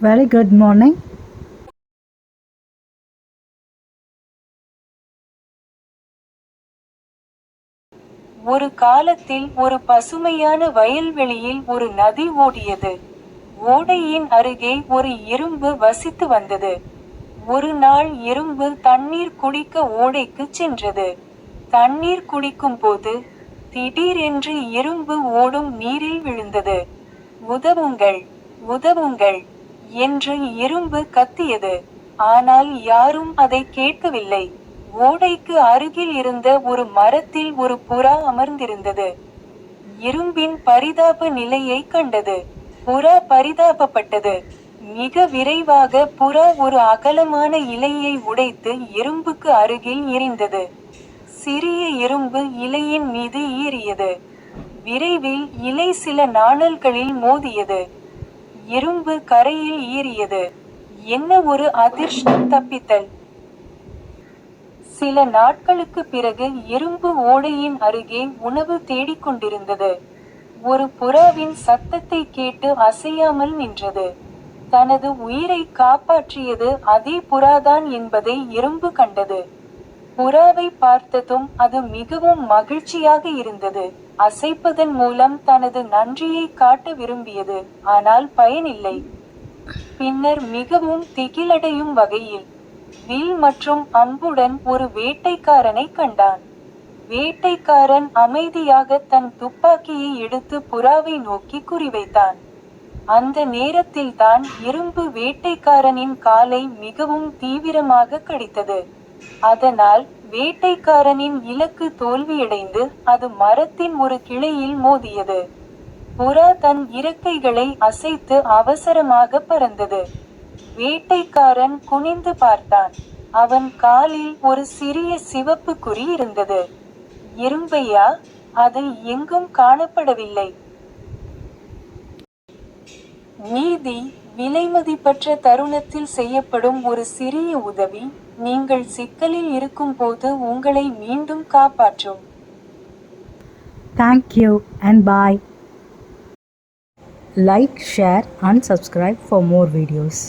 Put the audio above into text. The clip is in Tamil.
Very good morning. ஒரு காலத்தில் ஒரு பசுமையான வயல்வெளியில் ஒரு நதி ஓடியது. ஓடையின் அருகே ஒரு எறும்பு வசித்து வந்தது. ஒரு நாள் எறும்பு தண்ணீர் குடிக்க ஓடைக்குச் சென்றது. தண்ணீர் குடிக்கும் போது திடீரென்று எறும்பு ஓடும் நீரில் விழுந்தது. உதவுங்கள், உதவுங்கள் என்று எறும்பு கத்தியது. ஆனால் யாரும் அதை கேட்கவில்லை. ஓடைக்கு அருகில் இருந்த ஒரு மரத்தில் ஒரு புறா அமர்ந்திருந்தது. எறும்பின் பரிதாப நிலையை கண்டது. புறா பரிதாபப்பட்டது. மிக விரைவாக புறா ஒரு அகலமான இலையை உடைத்து எறும்புக்கு அருகில் எறிந்தது. சிறிய எறும்பு இலையின் மீது ஏறியது. விரைவில் இலை சில நாணல்களில் மோதியது. எறும்பு கரையில் ஏறியது. என்ன ஒரு அதிர்ஷ்டம், தப்பித்தல்! சில நாட்களுக்கு பிறகு எறும்பு ஓடையின் அருகே உணவு தேடிக்கொண்டிருந்தது. ஒரு புறாவின் சத்தத்தை கேட்டு அசையாமல் நின்றது. தனது உயிரை காப்பாற்றியது அதே புறாதான் என்பதை எறும்பு கண்டது. புறாவை பார்த்ததும் அது மிகவும் மகிழ்ச்சியாக இருந்தது. அசைப்பதன் மூலம் தனது நன்றியை காட்ட விரும்பியது, ஆனால் பயனில்லை. பின்னர் மிகவும் திகிலடையும் வகையில் வில் மற்றும் அம்புடன் ஒரு வேட்டைக்காரனை கண்டான். வேட்டைக்காரன் அமைதியாக தன் துப்பாக்கியை எடுத்து புறாவை நோக்கி குறிவைத்தான். அந்த நேரத்தில்தான் எறும்பு வேட்டைக்காரனின் காலை மிகவும் தீவிரமாக கடித்தது. அதனால் வேட்டைக்காரனின் இலக்கு தோல்வியடைந்து அது மரத்தின் ஒரு கிளையில் மோதியது. புறா தன் இறக்கைகளை அசைத்து அவசரமாக பறந்தது. வேட்டைக்காரன் குனிந்து பார்த்தான். அவன் காலில் ஒரு சிறிய சிவப்பு குறி இருந்தது. எறும்பையா? அது எங்கும் காணப்படவில்லை. நீதி: விலைமதிப்பற்ற தருணத்தில் செய்யப்படும் ஒரு சிறிய உதவி, நீங்கள் சிக்கலில் இருக்கும்போது உங்களை மீண்டும் காப்பாற்றும். Thank you and bye. Like, share and subscribe for more videos.